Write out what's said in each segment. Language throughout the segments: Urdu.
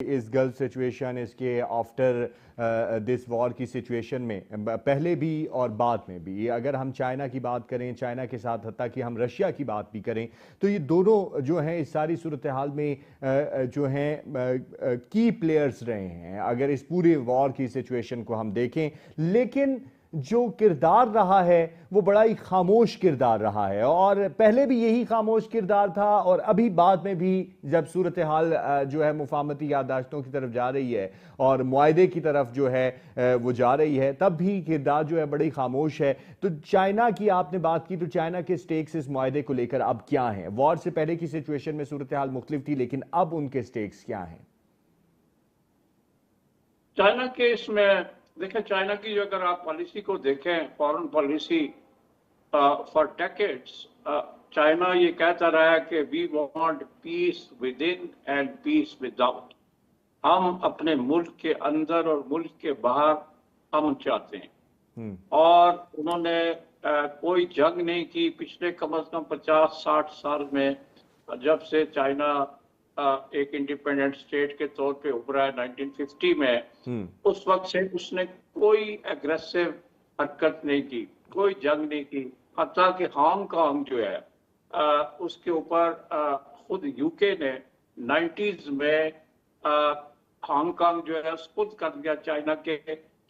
اس گلف سچویشن اس کے آفٹر دس وار کی سچویشن میں پہلے بھی اور بعد میں بھی اگر ہم چائنا کی بات کریں، چائنا کے ساتھ حتیٰ کہ ہم رشیا کی بات بھی کریں، تو یہ دونوں جو ہیں اس ساری صورتحال میں جو ہیں کی پلیئرز رہے ہیں اگر اس پورے وار کی سچویشن کو ہم دیکھیں. لیکن جو کردار رہا ہے وہ بڑا ہی خاموش کردار رہا ہے، اور پہلے بھی یہی خاموش کردار تھا، اور ابھی بعد میں بھی جب صورتحال جو ہے مفاہمتی یادداشتوں کی طرف جا رہی ہے اور معاہدے کی طرف جو ہے وہ جا رہی ہے، تب بھی کردار جو ہے بڑی خاموش ہے. تو چائنا کی آپ نے بات کی، تو چائنا کے سٹیکس اس معاہدے کو لے کر اب کیا ہیں؟ وار سے پہلے کی سچویشن میں صورتحال مختلف تھی، لیکن اب ان کے سٹیکس کیا ہیں؟ چائنا کے اس میں دیکھیں، چائنا کی جو اگر آپ پالیسی کو دیکھیں، foreign policy for decades China یہ کہتا رہا ہے کہ we want peace within and peace without. ہم اپنے ملک کے اندر اور ملک کے باہر امن چاہتے ہیں، اور انہوں نے کوئی جنگ نہیں کی پچھلے کم از کم 50-60 سال میں. جب سے چائنا ایک انڈیپینڈنٹ اسٹیٹ کے طور پہ ابھرا ہے 1950 میں، اس وقت سے اس نے کوئی ایگریسو حرکت نہیں کی، کوئی جنگ نہیں کی. حتیٰ کہ ہانگ کانگ جو ہے اس کے اوپر خود یو کے نے 90s میں ہانگ کانگ جو ہے خود کر دیا چائنا کے.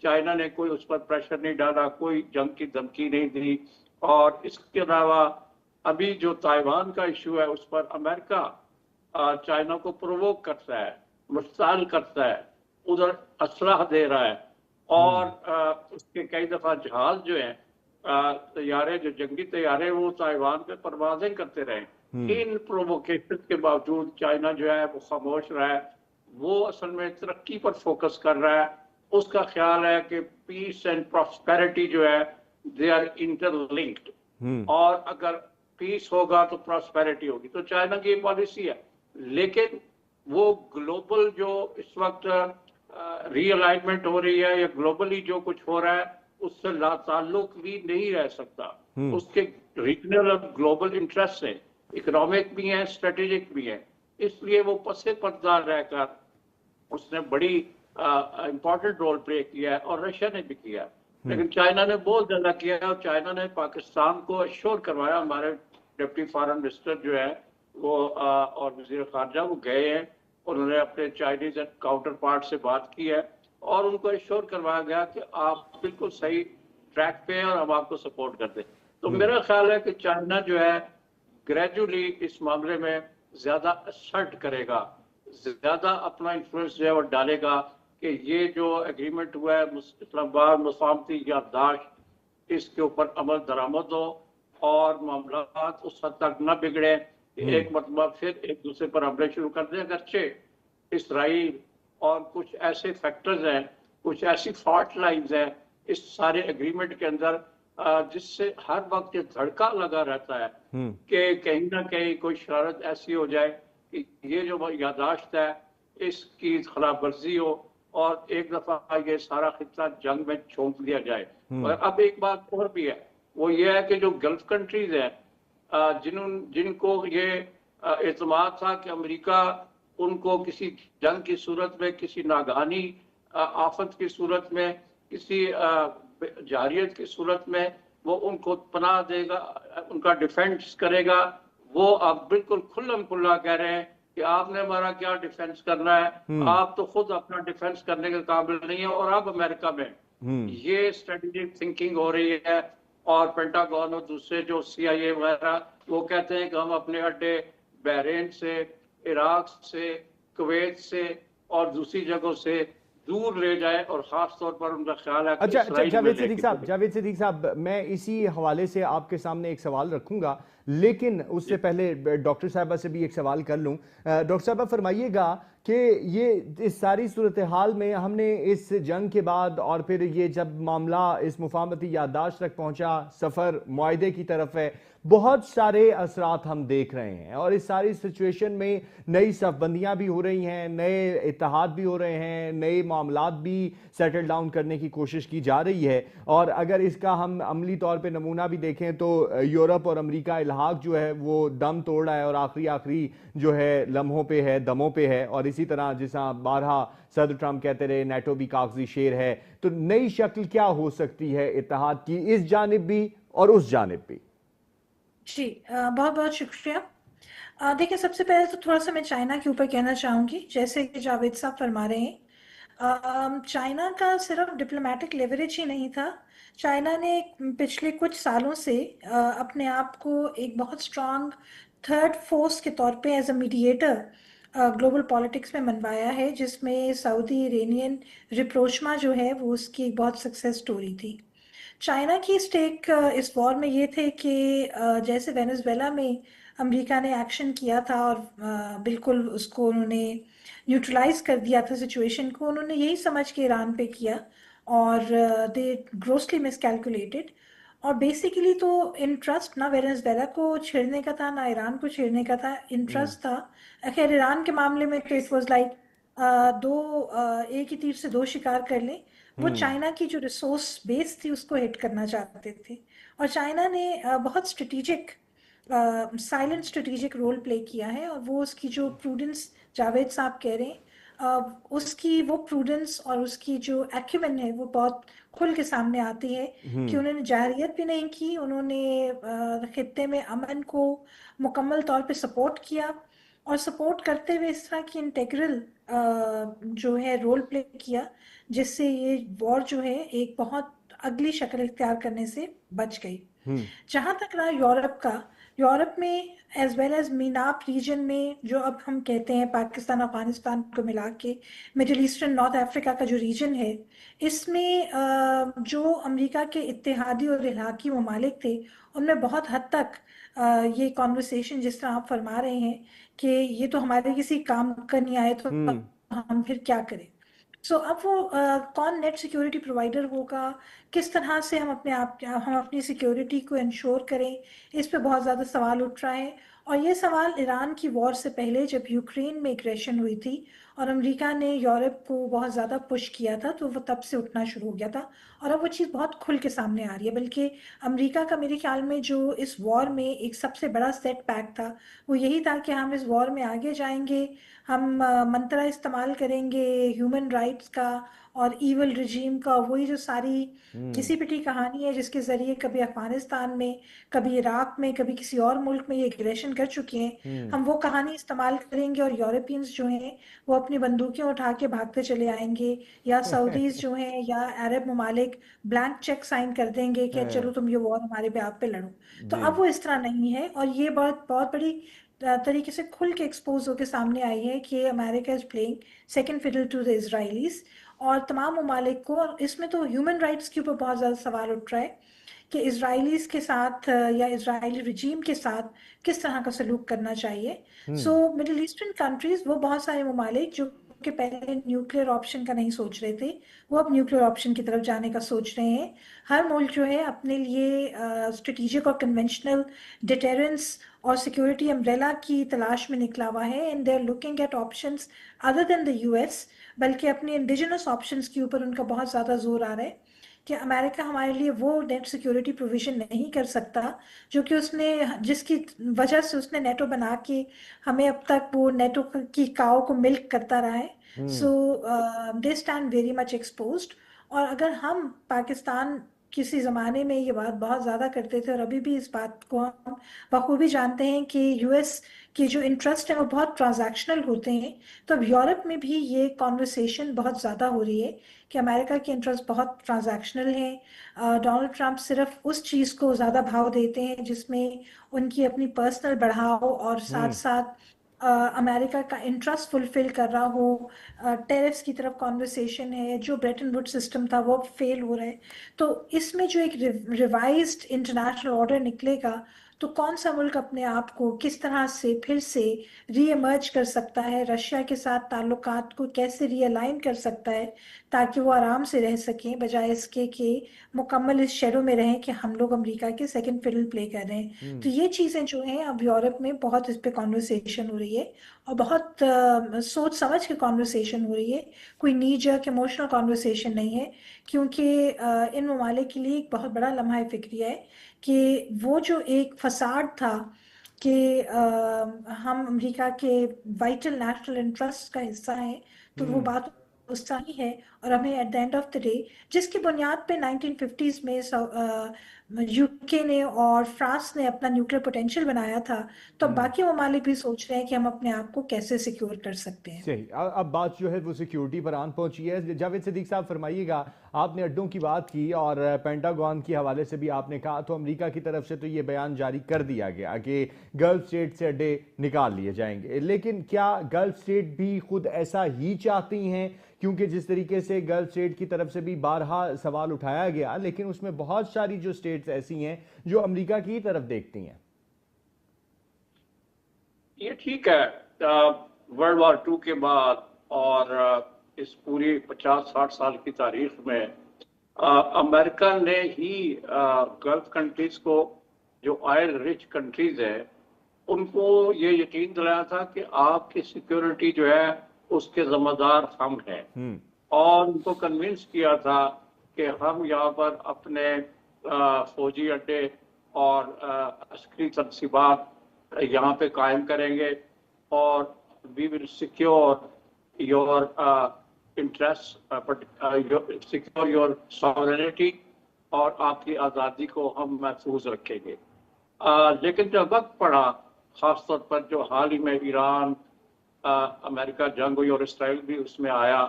چائنا نے کوئی اس پر پریشر نہیں ڈالا، کوئی جنگ کی دھمکی نہیں دی. اور اس کے علاوہ ابھی جو تائیوان کا ایشو ہے اس پر امریکہ چائنا کو پرووک کرتا ہے، مشتعل کرتا ہے، ادھر اسلحہ دے رہا ہے، اور اس کے کئی دفعہ جہاز جو ہیں طیارے، جو جنگی طیارے، وہ تائیوان پہ پروازیں کرتے رہے. ان پرووکیشن کے باوجود چائنا جو ہے وہ خاموش رہا ہے. وہ اصل میں ترقی پر فوکس کر رہا ہے. اس کا خیال ہے کہ پیس اینڈ پراسپیرٹی جو ہے دے آر انٹر لنکڈ، اور اگر پیس ہوگا تو پراسپیرٹی ہوگی. تو چائنا کی یہ پالیسی ہے. لیکن وہ گلوبل جو اس وقت ری الائنمنٹ ہو رہی ہے یا گلوبلی جو کچھ ہو رہا ہے اس سے لا تعلق بھی نہیں رہ سکتا. اس کے ریجنل اور گلوبل انٹرسٹ ہیں، اکنامک بھی ہیں، اسٹریٹجک بھی ہیں. اس لیے وہ پس پردہ رہ کر اس نے بڑی امپورٹنٹ رول پلے کیا ہے، اور رشیا نے بھی کیا. لیکن چائنا نے بہت زیادہ کیا ہے، اور چائنا نے پاکستان کو ایشور کروایا. ہمارے ڈپٹی فارن منسٹر جو ہے وہ اور وزیر خارجہ وہ گئے ہیں، انہوں نے اپنے چائنیز کاؤنٹر پارٹ سے بات کی ہے، اور ان کو ایشور کروایا گیا کہ آپ بالکل صحیح ٹریک پہ ہیں اور ہم آپ کو سپورٹ کرتے ہیں. تو میرا خیال ہے کہ چائنا جو ہے گریجولی اس معاملے میں زیادہ اسرٹ کرے گا، زیادہ اپنا انفلوئنس جو ہے وہ ڈالے گا کہ یہ جو ایگریمنٹ ہوا ہے اسلام آباد مفاہمتی یادداشت، اس کے اوپر عمل درآمد ہو اور معاملات اس حد تک نہ بگڑے کہ ایک مرتبہ پھر ایک دوسرے پر حملے شروع کر دیں. اگرچہ اسرائیل اور کچھ ایسے فیکٹرز ہیں، کچھ ایسی فالٹ لائنز ہیں اس سارے ایگریمنٹ کے اندر جس سے ہر وقت یہ دھڑکا لگا رہتا ہے کہ کہیں نہ کہیں کوئی شرارت ایسی ہو جائے کہ یہ جو یادداشت ہے اس کی خلاف ورزی ہو اور ایک دفعہ یہ سارا خطہ جنگ میں چھونک دیا جائے. اور اب ایک بات اور بھی ہے، وہ یہ ہے کہ جو گلف کنٹریز ہیں جن کو یہ اعتماد تھا کہ امریکہ ان کو کسی جنگ کی صورت میں، کسی ناگہانی آفت کی صورت میں، کسی جارحیت کی صورت میں وہ ان کو پناہ دے گا، ان کا ڈیفینس کرے گا، وہ اب بالکل کھلم کھلا کہہ رہے ہیں کہ آپ نے ہمارا کیا ڈیفینس کرنا ہے، آپ تو خود اپنا ڈیفینس کرنے کے قابل نہیں ہیں. اور اب امریکہ میں یہ اسٹریٹجک تھنکنگ ہو رہی ہے، اور پینٹاگون اور دوسرے جو CIA وغیرہ وہ کہتے ہیں کہ ہم اپنے اڈے بحرین سے، عراق سے، کویت سے اور دوسری جگہوں سے دور لے جائے، اور خاص طور پر ان کا خیال ہے کہ اچھا جاوید صدیق صاحب، میں اسی حوالے سے آپ کے سامنے ایک سوال رکھوں گا، لیکن اس سے پہلے ڈاکٹر صاحبہ سے بھی ایک سوال کر لوں. ڈاکٹر صاحبہ فرمائیے گا کہ یہ اس ساری صورتحال میں ہم نے اس جنگ کے بعد اور پھر یہ جب معاملہ اس مفاہمتی یادداشت تک پہنچا، سفر معاہدے کی طرف ہے، بہت سارے اثرات ہم دیکھ رہے ہیں، اور اس ساری سچویشن میں نئی صف بندیاں بھی ہو رہی ہیں، نئے اتحاد بھی ہو رہے ہیں، نئے معاملات بھی سیٹل ڈاؤن کرنے کی کوشش کی جا رہی ہے. اور اگر اس کا ہم عملی طور پہ نمونہ بھی دیکھیں تو یورپ اور امریکہ الحاق جو ہے وہ دم توڑ رہا ہے، اور آخری جو ہے لمحوں پہ ہے، دموں پہ ہے. اور اسی اسی طرح جیسا بارہا صدر ٹرمپ کہتے رہے نیٹو بھی کاغذی شیر ہے، تو نئی شکل کیا ہو سکتی ہے اتحاد کی اس جانب بھی اور اس جانب بھی؟ جی بہت بہت شکریہ. دیکھیں سب سے پہلے تو تھوڑا سا میں چائنا کے اوپر کہنا چاہوں گی. جیسے کہ جاوید صاحب فرما رہے ہیں، چائنا کا صرف ڈپلومیٹک لیوریج ہی نہیں تھا. چائنا نے پچھلے کچھ سالوں سے اپنے آپ کو ایک بہت اسٹرانگ تھرڈ فورس کے طور پہ as a mediator global politics میں منوایا ہے، جس میں سعودی ایرانین ریپروشما جو ہے وہ اس کی ایک بہت سکسیس سٹوری تھی. چائنا کی اسٹیک اس وار میں یہ تھے کہ جیسے وینزویلا میں امریکہ نے ایکشن کیا تھا اور بالکل اس کو انہوں نے نیوٹرلائز کر دیا تھا سچویشن کو، انہوں نے یہی سمجھ کے ایران پہ کیا اور دے گروسلی مس کیلکولیٹڈ. اور بیسیکلی تو انٹرسٹ نہ وینزویلا کو چھیڑنے کا تھا نہ ایران کو چھیڑنے کا تھا، انٹرسٹ تھا. خیر ایران کے معاملے میں تو اٹ واز لائک ایک ہی تیر سے دو شکار کر لیں. وہ چائنا کی جو ریسورس بیس تھی اس کو ہٹ کرنا چاہتے تھے، اور چائنا نے بہت strategic silent strategic role play کیا ہے. اور وہ اس کی جو پروڈنس جاوید صاحب کہہ رہے ہیں، اس کی وہ پروڈنس اور اس کی جو ایکیومن ہے وہ بہت کھل کے سامنے آتی ہے کہ انہوں نے جارحیت بھی نہیں کی، انہوں نے خطے میں امن کو مکمل طور پہ سپورٹ کیا، اور سپورٹ کرتے ہوئے اس طرح کی انٹیگرل جو ہے رول پلے کیا، جس سے یہ وار جو ہے ایک بہت اگلی شکل اختیار کرنے سے بچ گئی. جہاں تک رہا یورپ کا، یورپ میں ایز ویل ایز میناپ ریجن میں جو اب ہم کہتے ہیں پاکستان افغانستان کو ملا کے مڈل ایسٹرن نارتھ افریقہ کا جو ریجن ہے، اس میں جو امریکہ کے اتحادی اور الحاقی ممالک تھے ان میں بہت حد تک یہ کانورسیشن جس طرح آپ فرما رہے ہیں کہ یہ تو ہمارے کسی کام کا نہیں آئے تو ہم پھر کیا کریں. سو اب وہ کون نیٹ سیکیورٹی پرووائڈر ہوگا، کس طرح سے ہم اپنی سیکیورٹی کو انشور کریں، اس پہ بہت زیادہ سوال اٹھ رہا ہے. اور یہ سوال ایران کی وار سے پہلے جب یوکرین میں ایگریشن ہوئی تھی اور امریکہ نے یورپ کو بہت زیادہ پش کیا تھا تو وہ تب سے اٹھنا شروع ہو گیا تھا، اور اب وہ چیز بہت کھل کے سامنے آ رہی ہے. بلکہ امریکہ کا میرے خیال میں جو اس وار میں ایک سب سے بڑا سیٹ بیک تھا وہ یہی تھا کہ ہم اس وار میں آگے جائیں گے، ہم منترا استعمال کریں گے ہیومن رائٹس کا اور ایول رجیم کا. وہی جو ساری کسی پٹی کہانی ہے جس کے ذریعے کبھی افغانستان میں، کبھی عراق میں، کبھی کسی اور ملک میں یہ ایگریشن کر چکے ہیں، ہم وہ کہانی استعمال کریں گے اور یورپینز جو ہیں وہ اپنی بندوقیں اٹھا کے بھاگتے چلے آئیں گے، یا سعودیز جو ہیں یا عرب ممالک بلینک چیک سائن کر دیں گے کہ چلو تم یہ وار ہمارے پہ آپ پہ لڑو. تو اب وہ اس طرح نہیں ہے، اور یہ بہت بہت بڑی طریقے سے کھل کے ایکسپوز ہو کے سامنے آئی ہے کہ America is playing second fiddle to the Israelis. اور تمام ممالک کو، اور اس میں تو ہیومن رائٹس کے اوپر بہت زیادہ سوال اٹھ رہا ہے کہ اسرائیلیز کے ساتھ یا اسرائیلی رجیم کے ساتھ کس طرح کا سلوک کرنا چاہیے. سو مڈل ایسٹرن کنٹریز، وہ بہت سارے ممالک جو کہ پہلے نیوکلیئر آپشن کا نہیں سوچ رہے تھے، وہ اب نیوکلیئر آپشن کی طرف جانے کا سوچ رہے ہیں. ہر ملک جو ہے اپنے لیے اسٹریٹیجک اور کنونشنل ڈیٹرنس اور سیکورٹی امبریلا کی تلاش میں نکلا ہوا ہے، and they are looking at options other than the U S. بلکہ اپنے انڈیجنس آپشنس کے اوپر ان کا بہت زیادہ زور آ رہا ہے کہ امریکہ ہمارے لیے وہ نیٹ سیکیورٹی پروویژن نہیں کر سکتا جو کہ اس نے، جس کی وجہ سے اس نے نیٹو بنا کے ہمیں اب تک وہ نیٹو کی کاؤ کو ملک کرتا رہا ہے. So they stand very much exposed. اور اگر ہم پاکستان کسی زمانے میں یہ بات بہت زیادہ کرتے تھے اور ابھی بھی اس بات کو ہم بخوبی جانتے ہیں کہ یو ایس کے جو انٹرسٹ ہیں وہ بہت ٹرانزیکشنل ہوتے ہیں، تو اب یورپ میں بھی یہ کانورسیشن بہت زیادہ ہو رہی ہے کہ امریکہ کے انٹرسٹ بہت ٹرانزیکشنل ہیں. ڈونلڈ ٹرمپ صرف اس چیز کو زیادہ بھاؤ دیتے ہیں جس میں ان کی اپنی پرسنل بڑھاؤ اور ساتھ ساتھ امریکہ کا انٹرسٹ فلفل کر رہا ہو. ٹیرفس کی طرف کانورسیشن ہے، جو بریٹن ووڈ سسٹم تھا وہ فیل ہو رہا ہے. تو اس میں جو ایک ریوائزڈ انٹرنیشنل آرڈر نکلے گا تو کون سا ملک اپنے آپ کو کس طرح سے پھر سے ری ایمرج کر سکتا ہے، رشیا کے ساتھ تعلقات کو کیسے ری الائن کر سکتا ہے تاکہ وہ آرام سے رہ سکیں، بجائے اس کے کہ مکمل اس شیڈو میں رہیں کہ ہم لوگ امریکہ کے سیکنڈ فیڈل پلے کر رہے ہیں. تو یہ چیزیں جو ہیں اب یورپ میں بہت اس پہ کانورسیشن ہو رہی ہے، اور بہت سوچ سمجھ کے کانورسیشن ہو رہی ہے. کوئی نی جرک ایموشنل کانورسیشن نہیں ہے، کیونکہ ان ممالک کے لیے ایک بہت بڑا لمحہ فکریہ ہے کہ وہ جو ایک فساد تھا کہ ہم امریکہ کے وائٹل نیشنل انٹرسٹ کا حصہ ہیں، تو وہ بات اس طرح ہی ہے. اور ہمیں at the end of the day, جس کی بنیاد پہ 1950s میں یو کے نے اور فرانس نے اپنا نیوکلیر پوٹینشیل بنایا تھا، تو اب باقی ممالک بھی سوچ رہے ہیں کہ ہم اپنے آپ کو کیسے سیکیور کر سکتے ہیں. صحیح. اب بات جو ہے وہ سیکیورٹی پر آن پہنچی ہے. جاوید صدیق صاحب فرمائیے گا، آپ نے اڈوں کی بات کی اور پینٹاگون کے حوالے سے بھی آپ نے کہا، تو امریکہ کی طرف سے تو یہ بیان جاری کر دیا گیا کہ گلف اسٹیٹ سے اڈے نکال لیے جائیں گے، لیکن کیا گلف اسٹیٹ بھی خود ایسا ہی چاہتی ہیں؟ کیونکہ جس طریقے سے گلف اسٹیٹ کی طرف سے بھی بارہا سوال اٹھایا گیا، لیکن اس میں بہت ساری جو اسٹیٹس ایسی ہیں جو امریکہ کی طرف دیکھتی ہیں. یہ ٹھیک ہے، ورلڈ وار 2 کے بعد اور اس پوری 50-60 سال کی تاریخ میں امریکہ نے ہی گلف کنٹریز کو، جو آئل رچ کنٹریز ہیں، ان کو یہ یقین دلایا تھا کہ آپ کی سیکیورٹی جو ہے اس کے ذمہ دار ہم ہیں، اور ان کو کنونس کیا تھا کہ ہم یہاں پر اپنے فوجی اڈے اور عسکری تنصیبات یہاں پہ قائم کریں گے، اور we will secure your interest, secure your sovereignty, اور آپ کی آزادی کو ہم محفوظ رکھیں گے. لیکن جب وقت پڑا، خاص طور پر جو حال ہی میں ایران امریکہ جنگ ہوئی اور اسرائیل بھی اس میں آیا،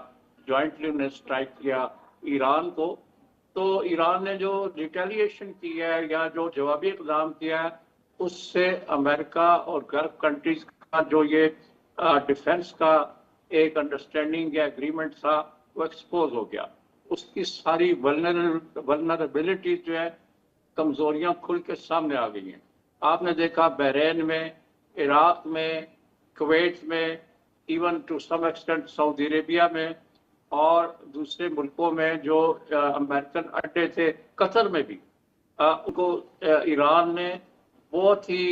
جوائنٹلی انہیں اسٹرائک کیا ایران کو، تو ایران نے جو ریٹیلیشن کی ہے یا جو جوابی اقدام کیا ہے، اس سے امریکہ اور گلف کنٹریز کا جو یہ ڈیفنس کا ایک انڈرسٹینڈنگ یا اگریمنٹ تھا، وہ ایکسپوز ہو گیا. اس کی ساری ولنریبلٹیز جو ہے، کمزوریاں کھل کے سامنے آ گئی ہیں. آپ نے دیکھا بحرین میں، عراق میں، کویت میں، ایون ٹو سم ایکسٹینٹ سعودی عربیہ میں، اور دوسرے ملکوں میں جو امریکن اڈے تھے، قطر میں بھی ان کو ایران نے بہت ہی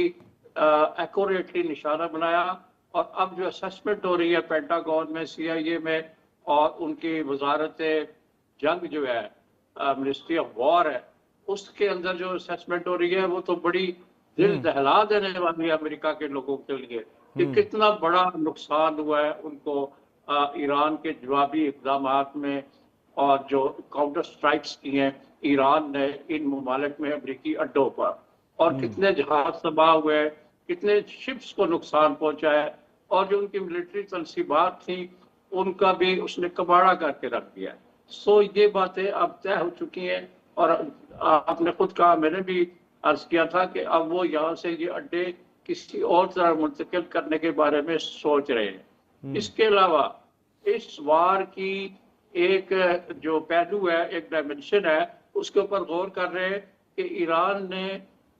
ایکوریٹلی نشانہ بنایا. اور اب جو اسسمنٹ ہو رہی ہے پینٹاگون میں، سی آئی اے میں، اور ان کی وزارت جنگ جو ہے، منسٹری آف وار ہے، اس کے اندر جو اسسمنٹ ہو رہی ہے، وہ تو بڑی دل دہلا دینے والی ہے امریکہ کے لوگوں کے لیے، کہ کتنا بڑا نقصان ہوا ہے ان کو ایران کے جوابی اقدامات میں، اور جو کاؤنٹر سٹرائکس کی ہیں ایران نے ان ممالک میں امریکی اڈوں پر، اور کتنے جہاز تباہ ہوئے، کتنے شپس کو نقصان پہنچا ہے، اور جو ان کی ملٹری تنصیبات تھیں ان کا بھی اس نے کباڑا کر کے رکھ دیا ہے. سو یہ باتیں اب طے ہو چکی ہیں، اور آپ نے خود کہا، میں نے بھی عرض کیا تھا کہ اب وہ یہاں سے یہ اڈے کسی اور طرح منتقل کرنے کے بارے میں سوچ رہے ہیں. اس کے علاوہ اس وار کی ایک جو پہلو ہے، ایک ڈائمنشن ہے، اس کے اوپر غور کر رہے ہیں کہ ایران نے،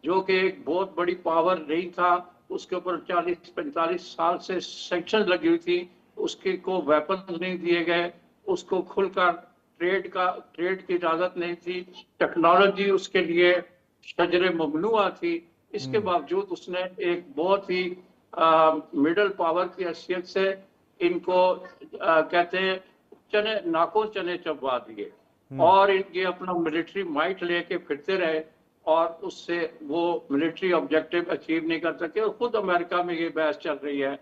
جو کہ ایک بہت بڑی پاور نہیں تھا، اس کے اوپر 40-45 سال سے سینکشن لگی ہوئی تھی، اس کے کو ویپنز نہیں دیے گئے، اس کو کھل کر ٹریڈ کی اجازت نہیں تھی، ٹیکنالوجی اس کے لیے شجر ممنوعہ تھی. اس کے باوجود اس نے ایک بہت ہی مڈل پاور کی حیثیت سے ان کو کہتے ہیں ناکوں چنے چبوا دیے، اور یہ اپنا ملٹری مائٹ لے کے پھرتے رہے، اور اس سے وہ ملٹری آبجیکٹو اچیو نہیں کر سکے. اور خود امریکہ میں یہ بحث چل رہی ہے